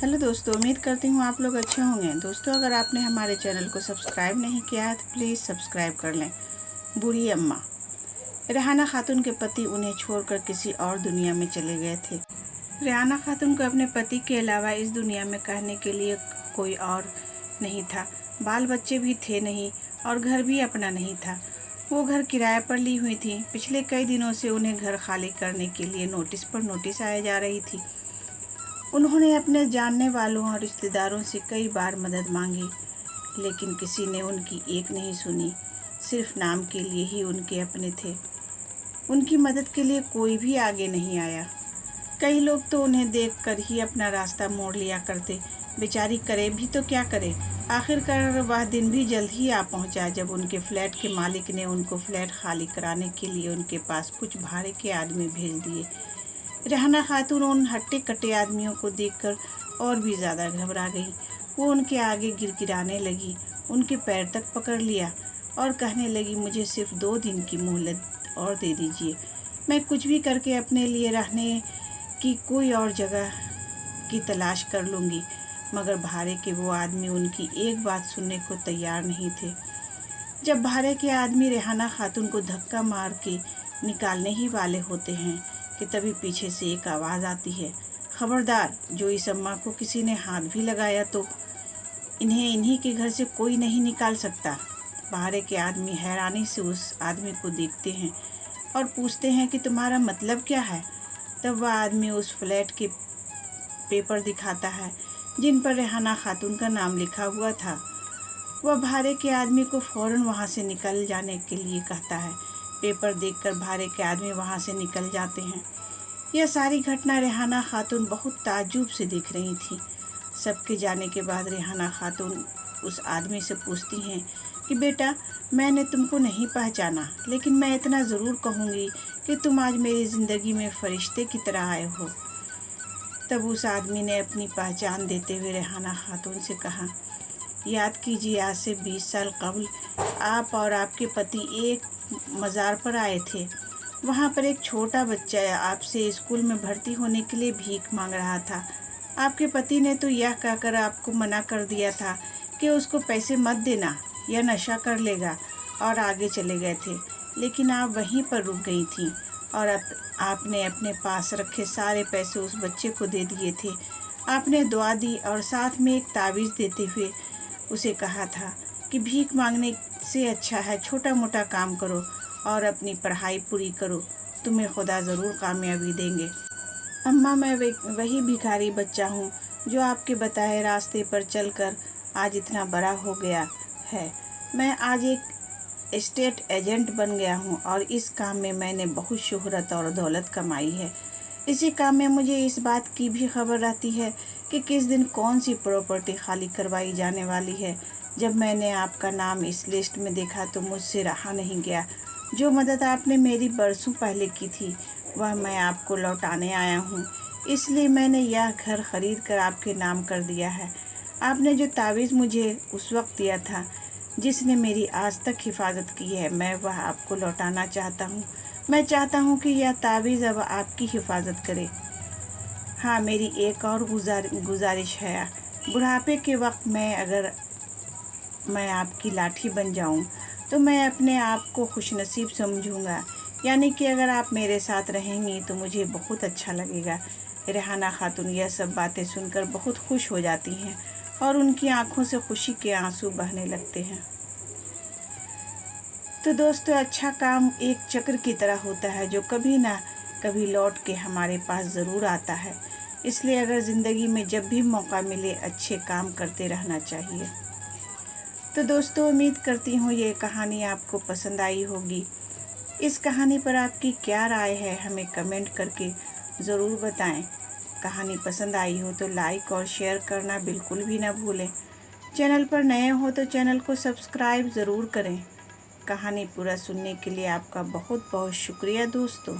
Hello दोस्तों, उम्मीद करती हूँ आप लोग अच्छे होंगे। दोस्तों, अगर आपने हमारे चैनल को सब्सक्राइब नहीं किया है तो प्लीज़ सब्सक्राइब कर लें। बूढ़ी अम्मा। रेहाना खातून के पति उन्हें छोड़कर किसी और दुनिया में चले गए थे। रेहाना खातून को अपने पति के अलावा इस दुनिया में कहने के लिए कोई और नहीं था। बाल बच्चे भी थे नहीं और घर भी अपना नहीं था। वो घर किराए पर ली हुई थी। पिछले कई दिनों से उन्हें घर खाली करने के लिए नोटिस पर नोटिस आया जा रही थी। उन्होंने अपने जानने वालों और रिश्तेदारों से कई बार मदद मांगी, लेकिन किसी ने उनकी एक नहीं सुनी। सिर्फ नाम के लिए ही उनके अपने थे। उनकी मदद के लिए कोई भी आगे नहीं आया। कई लोग तो उन्हें देखकर ही अपना रास्ता मोड़ लिया करते। बेचारी करे भी तो क्या करे। आखिरकार वह दिन भी जल्द ही आ पहुंचा जब उनके फ्लैट के मालिक ने उनको फ्लैट खाली कराने के लिए उनके पास कुछ भाड़े के आदमी भेज दिए। रेहाना खातून उन हट्टे कट्टे आदमियों को देखकर और भी ज़्यादा घबरा गई। वो उनके आगे गिड़गिड़ाने लगी, उनके पैर तक पकड़ लिया और कहने लगी, मुझे सिर्फ 2 दिन की मोहलत और दे दीजिए। मैं कुछ भी करके अपने लिए रहने की कोई और जगह की तलाश कर लूँगी। मगर भाड़े के वो आदमी उनकी एक बात सुनने को तैयार नहीं थे। जब भाड़े के आदमी रेहाना खातून को धक्का मार के निकालने ही वाले होते हैं कि तभी पीछे से एक आवाज़ आती है, खबरदार, जो इस अम्मा को किसी ने हाथ भी लगाया तो इन्हीं के घर से कोई नहीं निकाल सकता। भाड़े के आदमी हैरानी से उस आदमी को देखते हैं और पूछते हैं कि तुम्हारा मतलब क्या है। तब वह आदमी उस फ्लैट के पेपर दिखाता है जिन पर रेहाना खातून का नाम लिखा हुआ था। वह भाड़े के आदमी को फ़ौरन वहाँ से निकल जाने के लिए कहता है। पेपर देखकर भाड़े के आदमी वहाँ से निकल जाते हैं। यह सारी घटना रेहाना खातून बहुत ताज्जुब से देख रही थी। सबके जाने के बाद रेहाना खातून उस आदमी से पूछती हैं कि बेटा, मैंने तुमको नहीं पहचाना, लेकिन मैं इतना ज़रूर कहूँगी कि तुम आज मेरी ज़िंदगी में फ़रिश्ते की तरह आए हो। तब उस आदमी ने अपनी पहचान देते हुए रेहाना खातून से कहा, याद कीजिए, आज से 20 साल कबल आप और आपके पति एक मज़ार पर आए थे। वहाँ पर एक छोटा बच्चा आपसे स्कूल में भर्ती होने के लिए भीख मांग रहा था। आपके पति ने तो यह कहकर आपको मना कर दिया था कि उसको पैसे मत देना, यह नशा कर लेगा, और आगे चले गए थे। लेकिन आप वहीं पर रुक गई थीं और आपने अपने पास रखे सारे पैसे उस बच्चे को दे दिए थे। आपने दुआ दी और साथ में एक तावीज़ देते हुए उसे कहा था कि भीख मांगने से अच्छा है छोटा मोटा काम करो और अपनी पढ़ाई पूरी करो, तुम्हें खुदा ज़रूर कामयाबी देंगे। अम्मा, मैं वही भिखारी बच्चा हूँ जो आपके बताए रास्ते पर चलकर आज इतना बड़ा हो गया है। मैं आज एक एस्टेट एजेंट बन गया हूँ और इस काम में मैंने बहुत शोहरत और दौलत कमाई है। इसी काम में मुझे इस बात की भी खबर रहती है कि किस दिन कौन सी प्रॉपर्टी खाली करवाई जाने वाली है। जब मैंने आपका नाम इस लिस्ट में देखा तो मुझसे रहा नहीं गया। जो मदद आपने मेरी बरसों पहले की थी वह मैं आपको लौटाने आया हूँ। इसलिए मैंने यह घर खरीद कर आपके नाम कर दिया है। आपने जो तावीज़ मुझे उस वक्त दिया था, जिसने मेरी आज तक हिफाजत की है, मैं वह आपको लौटाना चाहता हूँ। मैं चाहता हूँ कि यह तावीज़ अब आपकी हिफाजत करे। हाँ, मेरी एक और गुजारिश है। बुढ़ापे के वक्त अगर मैं आपकी लाठी बन जाऊँ तो मैं अपने आप को खुशनसीब समझूँगा। यानी कि अगर आप मेरे साथ रहेंगी तो मुझे बहुत अच्छा लगेगा। रेहाना खातून यह सब बातें सुनकर बहुत खुश हो जाती हैं और उनकी आंखों से खुशी के आंसू बहने लगते हैं। तो दोस्तों, अच्छा काम एक चक्र की तरह होता है जो कभी ना कभी लौट के हमारे पास ज़रूर आता है। इसलिए अगर ज़िंदगी में जब भी मौका मिले अच्छे काम करते रहना चाहिए। तो दोस्तों, उम्मीद करती हूँ ये कहानी आपको पसंद आई होगी। इस कहानी पर आपकी क्या राय है हमें कमेंट करके ज़रूर बताएं। कहानी पसंद आई हो तो लाइक और शेयर करना बिल्कुल भी ना भूलें। चैनल पर नए हो तो चैनल को सब्सक्राइब ज़रूर करें। कहानी पूरा सुनने के लिए आपका बहुत बहुत शुक्रिया दोस्तों।